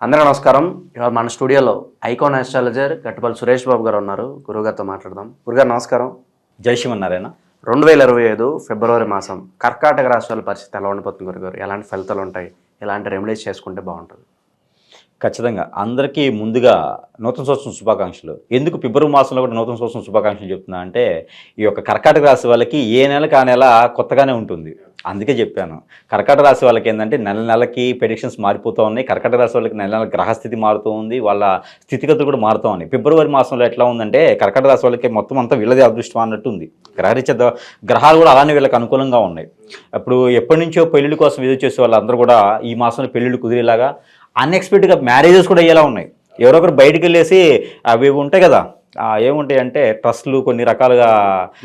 అందరూ నమస్కారం. ఇవాళ మన స్టూడియోలో ఐకాన్ ఆస్ట్రాలజర్ గట్టుపల్లి సురేష్ బాబు గారు ఉన్నారు. గురుగారితో మాట్లాడదాం. గురుగారు నమస్కారం. జై శ్రీమన్నారాయణ. 2025 ఫిబ్రవరి మాసం కర్కాటక రాశి వాళ్ళ పరిస్థితి ఎలా ఉండిపోతుంది గురుగారు? ఎలాంటి ఫలితాలు ఉంటాయి? ఎలాంటి రెమెడీస్ చేసుకుంటే బాగుంటుంది? ఖచ్చితంగా అందరికీ ముందుగా నూతన సంవత్సరం శుభాకాంక్షలు. ఎందుకు ఫిబ్రవరి మాసంలో కూడా నూతన సంవత్సరం శుభాకాంక్షలు చెప్తున్నా అంటే, ఈ యొక్క కర్కాటక రాశి వాళ్ళకి ఏ నెలకు ఆ నెల కొత్తగానే ఉంటుంది. అందుకే చెప్పాను. కర్కాటక రాశి వాళ్ళకి ఏంటంటే నెల నెలకి ప్రెడిక్షన్స్ మారిపోతూ ఉన్నాయి. కర్కాటక రాశి వాళ్ళకి నెల నెల గ్రహస్థితి మారుతూ ఉంది, వాళ్ళ స్థితిగతులు కూడా మారుతూ ఉన్నాయి. ఫిబ్రవరి మాసంలో ఎట్లా ఉందంటే, కర్కాటక రాశి వాళ్ళకి మొత్తం అంతా వీళ్ళదే అదృష్టం అన్నట్టు ఉంది. గ్రహాలు కూడా అలానే వీళ్ళకి అనుకూలంగా ఉన్నాయి. అప్పుడు ఎప్పటి నుంచో పెళ్లిళ్ళ కోసం ఎదురు చేసే వాళ్ళందరూ కూడా ఈ మాసంలో పెళ్లిళ్ళు కుదిరేలాగా, అన్ఎక్స్పెక్టెడ్గా మ్యారేజెస్ కూడా అయ్యేలా ఉన్నాయి. ఎవరొకరు బయటికి వెళ్ళేసి అవి ఉంటాయి కదా, ఏముంటాయి అంటే ట్రస్ట్లు, కొన్ని రకాలుగా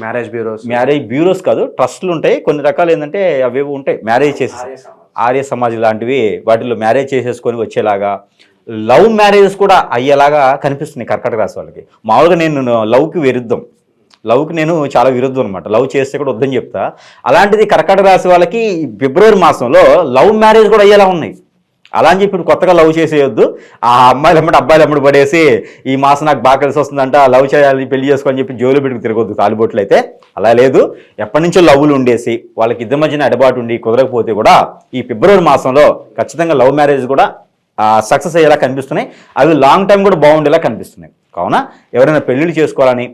మ్యారేజ్ బ్యూరోస్ కాదు, ట్రస్ట్లు ఉంటాయి కొన్ని రకాలు. ఏంటంటే అవి ఉంటాయి, మ్యారేజ్ చేసేసి ఆర్య సమాజ్ లాంటివి, వాటిలో మ్యారేజ్ చేసేసుకొని వచ్చేలాగా, లవ్ మ్యారేజెస్ కూడా అయ్యేలాగా కనిపిస్తున్నాయి కర్కాటక రాశి వాళ్ళకి. మామూలుగా నేను లవ్కి నేను చాలా విరుద్ధం అనమాట. లవ్ చేస్తే కూడా వద్దని చెప్తా. అలాంటిది కర్కాటక రాశి వాళ్ళకి ఫిబ్రవరి మాసంలో లవ్ మ్యారేజ్ కూడా అయ్యేలా ఉన్నాయి. అలా అని చెప్పి కొత్తగా లవ్ చేసేయొద్దు. ఆ అమ్మాయిలు అమ్మడి అబ్బాయిలు అమ్మడి పడేసి ఈ మాసం నాకు బాగా కలిసి వస్తుందంట, లవ్ చేయాలి పెళ్లి చేసుకోని చెప్పి జోలు పెట్టుకు తిరగొద్దు తాలిబొట్లు అయితే. అలా లేదు, ఎప్పటి నుంచో లవ్లు ఉండేసి వాళ్ళకి ఇద్దరి మధ్యన ఎడబాటు ఉండి కుదరకపోతే కూడా ఈ ఫిబ్రవరి మాసంలో ఖచ్చితంగా లవ్ మ్యారేజ్ కూడా సక్సెస్ అయ్యేలా కనిపిస్తున్నాయి. అవి లాంగ్ టైం కూడా బాగుండేలా కనిపిస్తున్నాయి. కావున ఎవరైనా పెళ్ళిళ్ళు చేసుకోవాలని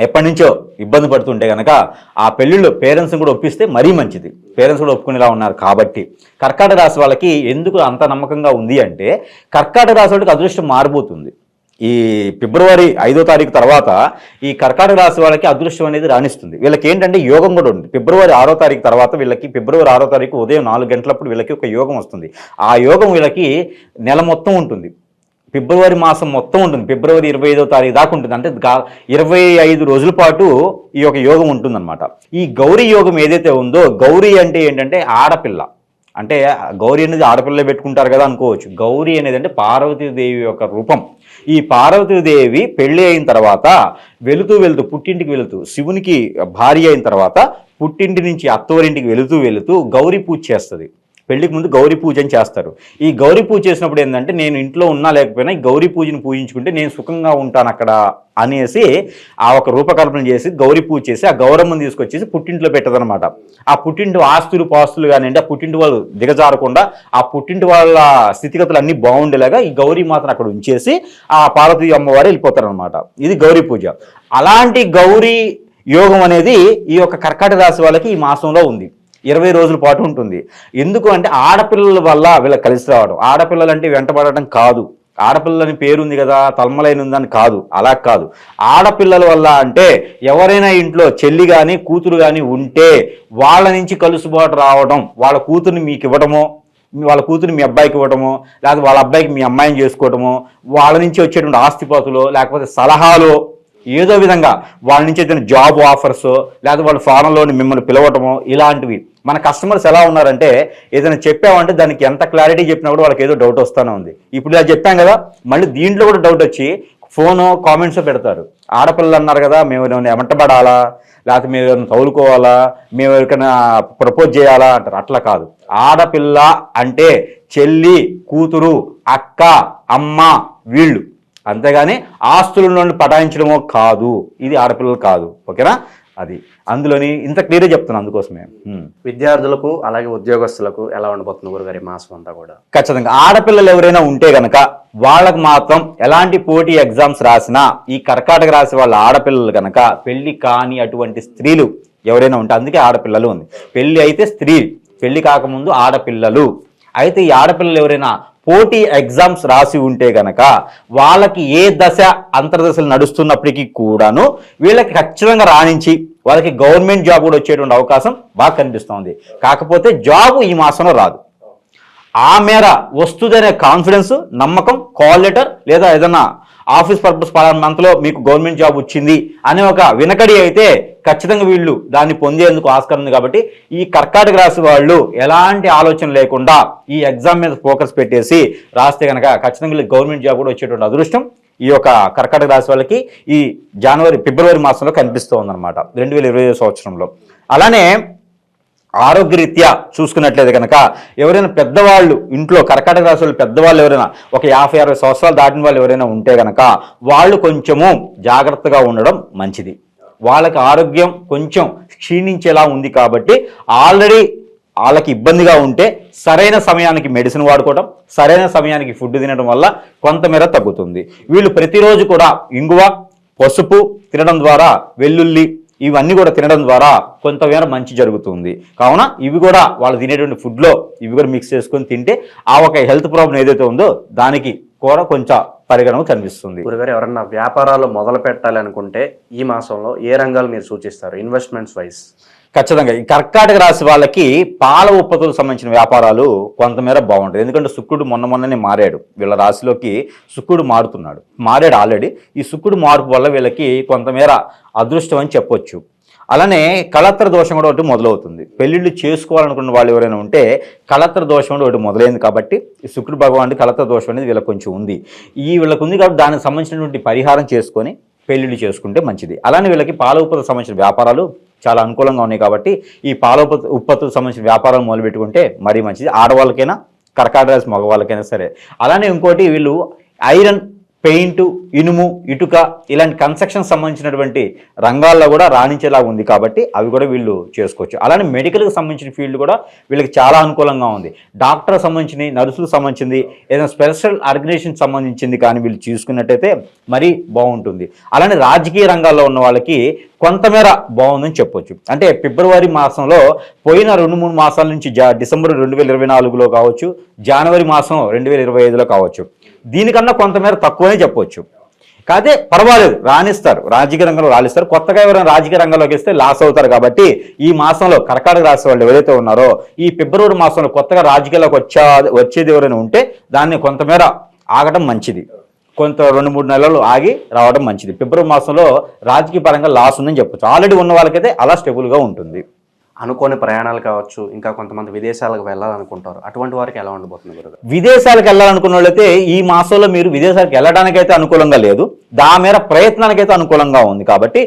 ఎప్పటి నుంచో ఇబ్బంది పడుతుంటే కనుక ఆ పెళ్ళిళ్ళు పేరెంట్స్ని కూడా ఒప్పిస్తే మరీ మంచిది. పేరెంట్స్ కూడా ఒప్పుకునేలా ఉన్నారు కాబట్టి కర్కాటక రాశి వాళ్ళకి ఎందుకు అంత నమ్మకంగా ఉంది అంటే, కర్కాటక రాశి వాళ్ళకి అదృష్టం మారిపోతుంది. ఈ ఫిబ్రవరి 5వ తారీఖు తర్వాత ఈ కర్కాటక రాశి వాళ్ళకి అదృష్టం అనేది రాణిస్తుంది. వీళ్ళకి ఏంటంటే యోగం కూడా ఉంది. ఫిబ్రవరి 6వ తారీఖు తర్వాత వీళ్ళకి ఫిబ్రవరి 6వ తారీఖు ఉదయం 4 గంటలప్పుడు వీళ్ళకి ఒక యోగం వస్తుంది. ఆ యోగం వీళ్ళకి నెల మొత్తం ఉంటుంది. ఫిబ్రవరి మాసం మొత్తం ఉంటుంది. ఫిబ్రవరి 25వ తారీఖు దాకా ఉంటుంది. అంటే 25 రోజుల పాటు ఈ యొక్క యోగం ఉంటుందన్నమాట. ఈ గౌరీ యోగం ఏదైతే ఉందో, గౌరీ అంటే ఏంటంటే ఆడపిల్ల. అంటే గౌరీ అనేది ఆడపిల్లలే పెట్టుకుంటారు కదా అనుకోవచ్చు. గౌరీ అనేది అంటే పార్వతీదేవి యొక్క రూపం. ఈ పార్వతీదేవి పెళ్లి అయిన తర్వాత వెళుతూ పుట్టింటికి వెళుతూ, శివునికి భార్య అయిన తర్వాత పుట్టింటి నుంచి అత్తవారింటికి వెళుతూ గౌరీ పూజ చేస్తుంది. పెళ్లికి ముందు గౌరీ పూజ అని చేస్తారు. ఈ గౌరీ పూజ చేసినప్పుడు ఏంటంటే, నేను ఇంట్లో ఉన్నా లేకపోయినా ఈ గౌరీ పూజను పూజించుకుంటే నేను సుఖంగా ఉంటాను అక్కడ అనేసి ఆ ఒక రూపకల్పన చేసి గౌరీ పూజ చేసి ఆ గౌరమ్మను తీసుకొచ్చేసి పుట్టింట్లో పెట్టదనమాట. ఆ పుట్టింటి ఆస్తులు పాస్తులు కానివ్వండి, ఆ పుట్టింటి వాళ్ళు దిగజారకుండా ఆ పుట్టింటి వాళ్ళ స్థితిగతులు అన్నీ బాగుండేలాగా ఈ గౌరీ మాతను అక్కడ ఉంచేసి ఆ పార్వతీ అమ్మవారు వెళ్ళిపోతారనమాట. ఇది గౌరీ పూజ. అలాంటి గౌరీ యోగం అనేది ఈ యొక్క కర్కాటక రాశి వాళ్ళకి ఈ మాసంలో ఉంది. 20 రోజుల పాటు ఉంటుంది. ఎందుకు అంటే ఆడపిల్లల వల్ల వీళ్ళకి కలిసి రావడం. ఆడపిల్లలు అంటే వెంటబడటం కాదు, ఆడపిల్లని పేరుంది కదా తల్మలైన ఉందని కాదు, అలా కాదు. ఆడపిల్లల వల్ల అంటే ఎవరైనా ఇంట్లో చెల్లి కానీ కూతురు కానీ ఉంటే వాళ్ళ నుంచి కలుసుబాటు రావడం, వాళ్ళ కూతుర్ని మీకు ఇవ్వడమో, వాళ్ళ కూతురు మీ అబ్బాయికి ఇవ్వడమో, లేకపోతే వాళ్ళ అబ్బాయికి మీ అమ్మాయిని చేసుకోవడమో, వాళ్ళ నుంచి వచ్చేటువంటి ఆస్తిపాతులు లేకపోతే సలహాలు, ఏదో విధంగా వాళ్ళ నుంచి ఏదైనా జాబ్ ఆఫర్స్, లేకపోతే వాళ్ళ ఫారంలోని మిమ్మల్ని పిలవటమో, ఇలాంటివి. మన కస్టమర్స్ ఎలా ఉన్నారంటే, ఏదైనా చెప్పామంటే దానికి ఎంత క్లారిటీ చెప్పినా కూడా వాళ్ళకి ఏదో డౌట్ వస్తూనే ఉంది. ఇప్పుడు ఇలా చెప్పాం కదా, మళ్ళీ దీంట్లో కూడా డౌట్ వచ్చి ఫోను కామెంట్స్ పెడతారు. ఆడపిల్లలు అన్నారు కదా, మేము ఏమైనా ఎమంటబడాలా, లేకపోతే మేము ఏమైనా తగులుకోవాలా, మేము ఎవరికైనా ప్రపోజ్ చేయాలా అంటారు. అట్లా కాదు. ఆడపిల్ల అంటే చెల్లి, కూతురు, అక్క, అమ్మ, వీళ్ళు. అంతేగాని ఆస్తులను పటాయించడమో కాదు. ఇది ఆడపిల్లలు కాదు. ఓకేనా? అది అందులోని ఇంత క్లియర్గా చెప్తున్నాను. అందుకోసమే విద్యార్థులకు అలాగే ఉద్యోగస్తులకు ఎలా ఉండబోతుంది గురుగారి మాసం అంతా కూడా? ఖచ్చితంగా ఆడపిల్లలు ఎవరైనా ఉంటే గనక వాళ్ళకు మాత్రం ఎలాంటి పోటీ ఎగ్జామ్స్ రాసినా ఈ కర్కాటక రాశి వాళ్ళ ఆడపిల్లలు కనుక పెళ్లి కాని అటువంటి స్త్రీలు ఎవరైనా ఉంటే, అందుకే ఆడపిల్లలు ఉంది. పెళ్లి అయితే స్త్రీ, పెళ్లి కాకముందు ఆడపిల్లలు. అయితే ఈ ఆడపిల్లలు ఎవరైనా పోటీ ఎగ్జామ్స్ రాసి ఉంటే గనక వాళ్ళకి ఏ దశ అంతర్దశలు నడుస్తున్నప్పటికీ కూడాను వీళ్ళకి ఖచ్చితంగా రాణించి వాళ్ళకి గవర్నమెంట్ జాబ్ కూడా వచ్చేటువంటి అవకాశం బాగా కనిపిస్తుంది. కాకపోతే జాబ్ ఈ మాసంలో రాదు. ఆ మేర వస్తుందనే కాన్ఫిడెన్స్, నమ్మకం, కాల్ లెటర్ లేదా ఏదైనా ఆఫీస్ పర్పస్ పలానా మంత్లో మీకు గవర్నమెంట్ జాబ్ వచ్చింది అనే ఒక వినకడి అయితే ఖచ్చితంగా వీళ్ళు దాన్ని పొందేందుకు ఆస్కారం ఉంది. కాబట్టి ఈ కర్కాటక రాశి వాళ్ళు ఎలాంటి ఆలోచన లేకుండా ఈ ఎగ్జామ్ మీద ఫోకస్ పెట్టేసి రాస్తే కనుక ఖచ్చితంగా వీళ్ళకి గవర్నమెంట్ జాబ్ కూడా వచ్చేటువంటి అదృష్టం ఈ యొక్క కర్కాటక రాశి వాళ్ళకి ఈ ఫిబ్రవరి మాసంలో కనిపిస్తూ ఉందన్నమాట 2025 సంవత్సరంలో. అలానే ఆరోగ్యరీత్యా చూసుకున్నట్లయితే కనుక ఎవరైనా పెద్దవాళ్ళు ఇంట్లో కర్కాటక రాశి వాళ్ళు పెద్దవాళ్ళు ఎవరైనా ఒక 50-60 సంవత్సరాలు దాటిన వాళ్ళు ఎవరైనా ఉంటే కనుక వాళ్ళు కొంచెము జాగ్రత్తగా ఉండడం మంచిది. వాళ్ళకి ఆరోగ్యం కొంచెం క్షీణించేలా ఉంది కాబట్టి ఆల్రెడీ వాళ్ళకి ఇబ్బందిగా ఉంటే సరైన సమయానికి మెడిసిన్ వాడుకోవడం, సరైన సమయానికి ఫుడ్ తినడం వల్ల కొంతమేర తగ్గుతుంది. వీళ్ళు ప్రతిరోజు కూడా ఇంగువ, పసుపు తినడం ద్వారా, వెల్లుల్లి ఇవన్నీ కూడా తినడం ద్వారా కొంతమేర మంచి జరుగుతుంది. కావున ఇవి కూడా వాళ్ళు తినేటువంటి ఫుడ్లో ఇవి కూడా మిక్స్ చేసుకొని తింటే ఆ ఒక హెల్త్ ప్రాబ్లం ఏదైతే ఉందో దానికి కూడా కొంచెం పరిగణన కనిపిస్తుంది. గురుగారు, ఎవరన్నా వ్యాపారాలు మొదలు పెట్టాలి అనుకుంటే ఈ మాసంలో ఏ రంగాలు మీరు సూచిస్తారు ఇన్వెస్ట్మెంట్స్ వైజ్? ఖచ్చితంగా ఈ కర్కాటక రాశి వాళ్ళకి పాల ఉత్పత్తులకు సంబంధించిన వ్యాపారాలు కొంతమేర బాగుంటుంది. ఎందుకంటే శుక్రుడు మొన్ననే మారాడు, వీళ్ళ రాశిలోకి శుక్రుడు మారాడు ఆల్రెడీ. ఈ శుక్రుడు మార్పు వల్ల వీళ్ళకి కొంతమేర అదృష్టం అని చెప్పొచ్చు. అలానే కళత్ర దోషం కూడా ఒకటి మొదలవుతుంది. పెళ్లిళ్ళు చేసుకోవాలనుకున్న వాళ్ళు ఎవరైనా ఉంటే కళత్ర దోషం కూడా ఒకటి మొదలైంది కాబట్టి ఈ శుక్రుడు భగవానుడి కళత్ర దోషం అనేది వీళ్ళకి కొంచెం ఉంది. వీళ్ళకు ఉంది కాబట్టి దానికి సంబంధించినటువంటి పరిహారం చేసుకొని పెళ్లిళ్ళు చేసుకుంటే మంచిది. అలానే వీళ్ళకి పాల ఉత్పత్తులకు సంబంధించిన వ్యాపారాలు చాలా అనుకూలంగా ఉన్నాయి కాబట్టి ఈ పాల ఉత్పత్తులకు సంబంధించిన వ్యాపారం మొదలుపెట్టుకుంటే మరీ మంచిది. ఆడవాళ్ళకైనా, కర్కాటక రాశి మగవాళ్ళకైనా సరే. అలానే ఇంకోటి వీళ్ళు ఐరన్, పెయింట్, ఇనుము, ఇటుక ఇలాంటి కన్స్ట్రక్షన్ సంబంధించినటువంటి రంగాల్లో కూడా రాణించేలా ఉంది కాబట్టి అవి కూడా వీళ్ళు చేసుకోవచ్చు. అలానే మెడికల్కి సంబంధించిన ఫీల్డ్ కూడా వీళ్ళకి చాలా అనుకూలంగా ఉంది. డాక్టర్ సంబంధించింది, నర్సులకు సంబంధించింది, ఏదైనా స్పెషల్ ఆర్గనైజేషన్ సంబంధించింది కానీ వీళ్ళు చూసుకున్నట్టయితే మరీ బాగుంటుంది. అలానే రాజకీయ రంగాల్లో ఉన్న వాళ్ళకి కొంతమేర బాగుందని చెప్పొచ్చు. అంటే ఫిబ్రవరి మాసంలో పోయిన 2-3 మాసాల నుంచి డిసెంబర్ 2024లో కావచ్చు, జనవరి మాసం 2025లో కావచ్చు, దీనికన్నా కొంతమేర తక్కువనే చెప్పొచ్చు. కాదే పర్వాలేదు, రాణిస్తారు, రాజకీయ రంగంలో రాణిస్తారు. కొత్తగా ఎవరైనా రాజకీయ రంగంలోకి వస్తే లాస్ అవుతారు కాబట్టి ఈ మాసంలో కర్కాటక రాశి వాళ్ళు ఎవరైతే ఉన్నారో ఈ ఫిబ్రవరి మాసంలో కొత్తగా రాజకీయాల్లోకి వచ్చేది ఎవరైనా ఉంటే దాన్ని కొంతమేర ఆగటం మంచిది. కొంత 2-3 నెలలు ఆగి రావడం మంచిది. ఫిబ్రవరి మాసంలో రాజకీయ పరంగా లాస్ ఉందని చెప్పొచ్చు. ఆల్రెడీ ఉన్న వాళ్ళకైతే అలా స్టేబుల్గా ఉంటుంది. అనుకోని ప్రయాణాలు కావచ్చు, ఇంకా కొంతమంది విదేశాలకు వెళ్ళాలనుకుంటారు, అటువంటి వారికి ఎలా ఉండబోతుంది గురుగారు? విదేశాలకు వెళ్ళాలనుకున్న వాళ్ళైతే ఈ మాసంలో మీరు విదేశాలకు వెళ్ళడానికైతే అనుకూలంగా లేదు, దాని మేర ప్రయత్నానికైతే అనుకూలంగా ఉంది. కాబట్టి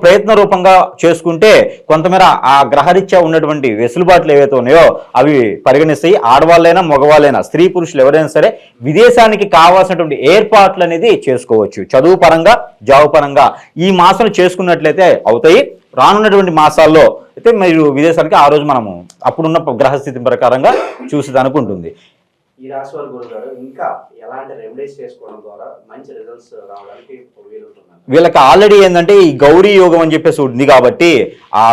ప్రయత్న రూపంగా చేసుకుంటే కొంతమేర ఆ గ్రహరీత్యా ఉన్నటువంటి వెసులుబాట్లు ఏవైతే ఉన్నాయో అవి పరిగణిస్తాయి. ఆడవాళ్ళైనా మగవాళ్ళైనా, స్త్రీ పురుషులు ఎవరైనా సరే విదేశానికి కావాల్సినటువంటి ఏర్పాట్లు అనేది చేసుకోవచ్చు. చదువు పరంగా, జాబ్ పరంగా ఈ మాసం చేసుకున్నట్లయితే అవుతాయి. రానున్నటువంటి మాసాల్లో అయితే మీరు విదేశానికి ఆ రోజు మనము అప్పుడున్న గ్రహస్థితి ప్రకారంగా చూసేదానికి ఉంటుంది. ఈ రాశి వారి గురుగారు ఇంకా ఎలాంటి రెమెడీస్ చేసుకోవడం ద్వారా మంచి రిజల్ట్స్ రావడానికి వీలుంటుంది? వీళ్ళకి ఆల్రెడీ ఏంటంటే ఈ గౌరీ యోగం అని చెప్పేసి ఉంది కాబట్టి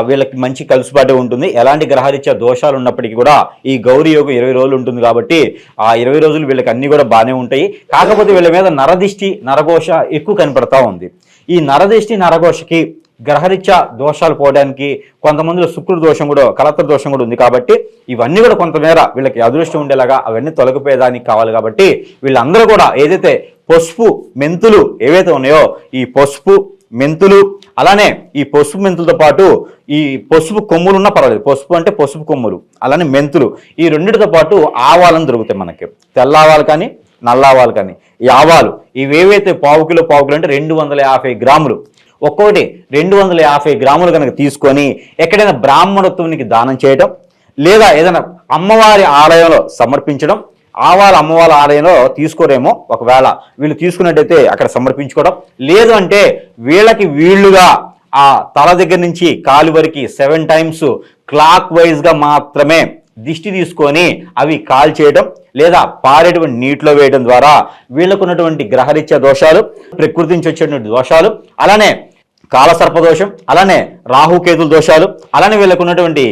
వీళ్ళకి మంచి కలుసుబాటే ఉంటుంది. ఎలాంటి గ్రహరీత్యా దోషాలు ఉన్నప్పటికీ కూడా ఈ గౌరీ యోగం 20 రోజులు ఉంటుంది కాబట్టి ఆ 20 రోజులు వీళ్ళకి అన్ని కూడా బాగానే ఉంటాయి. కాకపోతే వీళ్ళ మీద నరదిష్టి, నరఘోష ఎక్కువ కనపడతా ఉంది. ఈ నరదిష్టి, నరఘోషకి గ్రహరీత్యా దోషాలు పోవడానికి కొంతమందిలో శుక్రుడు దోషం కూడా, కలత్ర దోషం కూడా ఉంది కాబట్టి ఇవన్నీ కూడా కొంతమేర వీళ్ళకి అదృష్టం ఉండేలాగా అవన్నీ తొలగిపోయేదానికి కావాలి. కాబట్టి వీళ్ళందరూ కూడా ఏదైతే పసుపు, మెంతులు ఏవైతే ఉన్నాయో ఈ పసుపు, మెంతులు, అలానే ఈ పసుపు మెంతులతో పాటు ఈ పసుపు కొమ్ములు ఉన్నా పర్వాలేదు, పసుపు అంటే పసుపు కొమ్ములు, అలానే మెంతులు, ఈ రెండింటితో పాటు ఆవాలను దొరుకుతాయి మనకి. తెల్ల ఆవాలు కానీ, నల్ల ఆవాలు కానీ. ఈ ఆవాలు ఇవేవైతే పావు కిలో అంటే 250 గ్రాములు, ఒక్కొక్కటి 250 గ్రాములు కనుక తీసుకొని ఎక్కడైనా బ్రాహ్మణత్వానికి దానం చేయడం, లేదా ఏదైనా అమ్మవారి ఆలయంలో సమర్పించడం. ఆవాల అమ్మవారి ఆలయంలో తీసుకోరేమో, ఒకవేళ వీళ్ళు తీసుకున్నట్టయితే అక్కడ సమర్పించుకోవడం. లేదు అంటే వీళ్ళుగా ఆ తల దగ్గర నుంచి కాలు వరకు 7 times క్లాక్ వైజ్గా మాత్రమే దిష్టి తీసుకొని అవి కాల్ చేయడం, లేదా పారేటువంటి నీటిలో వేయడం ద్వారా వీళ్ళకున్నటువంటి గ్రహరీత్యా దోషాలు, ప్రకృతి నుంచి వచ్చేటువంటి దోషాలు, అలానే కాలసర్పదోషం, అలానే రాహుకేతుల దోషాలు, అలానే వీళ్ళకు ఉన్నటువంటి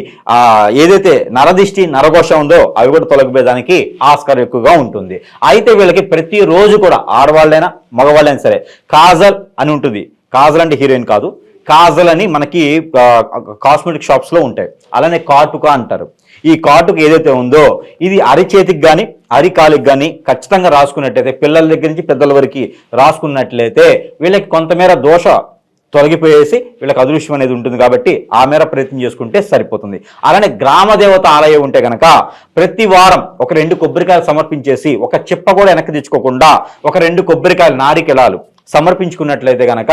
ఏదైతే నరదిష్టి, నరఘోష ఉందో అవి కూడా తొలగిపోయేదానికి ఆస్కారం ఎక్కువగా ఉంటుంది. అయితే వీళ్ళకి ప్రతిరోజు కూడా ఆడవాళ్ళైనా మగవాళ్ళైనా సరే కాజల్ అని ఉంటుంది. కాజల్ అంటే హీరోయిన్ కాదు, కాజల్ అని మనకి కాస్మెటిక్ షాప్స్లో ఉంటాయి. అలానే కాటుక అంటారు. ఈ కాటుక ఏదైతే ఉందో ఇది అరిచేతికి కానీ, అరికాలికి కానీ ఖచ్చితంగా రాసుకున్నట్లయితే, పిల్లల దగ్గర నుంచి పెద్దల వరకు రాసుకున్నట్లయితే వీళ్ళకి కొంతమేర దోష తొలగిపోయేసి వీళ్ళకి అదృశ్యం అనేది ఉంటుంది. కాబట్టి ఆ మేర ప్రయత్నం చేసుకుంటే సరిపోతుంది. అలానే గ్రామదేవత ఆలయం ఉంటే కనుక ప్రతి వారం ఒక 2 కొబ్బరికాయలు సమర్పించేసి, ఒక చిప్ప కూడా వెనక్కి తెచ్చుకోకుండా ఒక 2 కొబ్బరికాయలు, నారికెళాలు సమర్పించుకున్నట్లయితే కనుక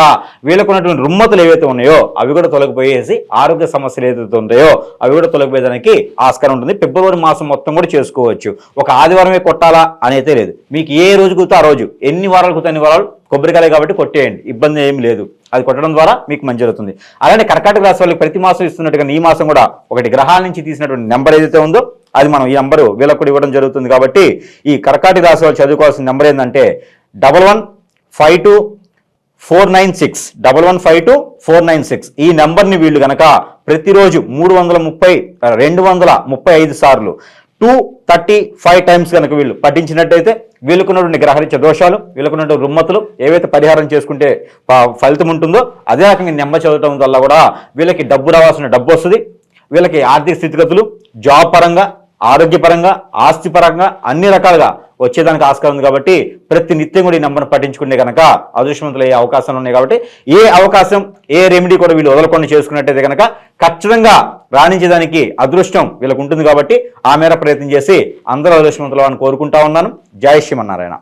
వీళ్ళకున్నటువంటి రుమ్మతులు ఏవైతే ఉన్నాయో అవి కూడా తొలగిపోయేసి ఆరోగ్య సమస్యలు ఏదైతే ఉంటాయో అవి కూడా తొలగిపోయేదానికి ఆస్కారం ఉంటుంది. ఫిబ్రవరి మాసం మొత్తం కూడా చేసుకోవచ్చు. ఒక ఆదివారమే కొట్టాలా అనేది లేదు. మీకు ఏ రోజు కుదిరితే ఆ రోజు, ఎన్ని వారాలు కుదిరితే అన్ని వారాలు కొబ్బరికాయలే కాబట్టి కొట్టేయండి, ఇబ్బంది ఏమి లేదు. అది కొట్టడం ద్వారా మీకు మంచి జరుగుతుంది. అలానే కర్కాటక రాశి వాళ్ళకి ప్రతి మాసం ఇస్తున్నట్టుగా ఈ మాసం కూడా ఒకటి గ్రహాల నుంచి తీసినటువంటి నెంబర్ ఏదైతే ఉందో అది మనం ఈ నెంబరు వీళ్ళకు కూడా ఇవ్వడం జరుగుతుంది. కాబట్టి ఈ కర్కాటక రాశి వాళ్ళు చదువుకోవాల్సిన నెంబర్ ఏంటంటే 1152-496 1152-496. ఈ నెంబర్ని వీళ్ళు కనుక ప్రతిరోజు 235 సార్లు 235 టైమ్స్ కనుక వీళ్ళు పఠించినట్టయితే వీళ్ళకున్నటువంటి గ్రహరీత్య దోషాలు, వీళ్ళకున్నటువంటి రుమ్మతులు ఏవైతే పరిహారం చేసుకుంటే ఫలితం ఉంటుందో అదే రకంగా నెంబర్ చదవటం వల్ల కూడా వీళ్ళకి డబ్బు రావాల్సిన డబ్బు వస్తుంది. వీళ్ళకి ఆర్థిక స్థితిగతులు, జాబ్ పరంగా, ఆరోగ్యపరంగా, ఆస్తిపరంగా అన్ని రకాలుగా వచ్చేదానికి ఆస్కారం ఉంది. కాబట్టి ప్రతి నిత్యం కూడా ఈ నెంబర్ను పట్టించుకుంటే కనుక అదృష్టవంతులు అయ్యే అవకాశాలు ఉన్నాయి. కాబట్టి ఏ అవకాశం, ఏ రెమెడీ కూడా వీళ్ళు వదలకుండా చేసుకున్నట్టయితే కనుక ఖచ్చితంగా రాణించేదానికి అదృష్టం వీళ్ళకు ఉంటుంది. కాబట్టి ఆ మేర ప్రయత్నం చేసి అందరూ అదృష్టవంతులు అని కోరుకుంటా ఉన్నాను. జై శ్రీమన్నారాయణ.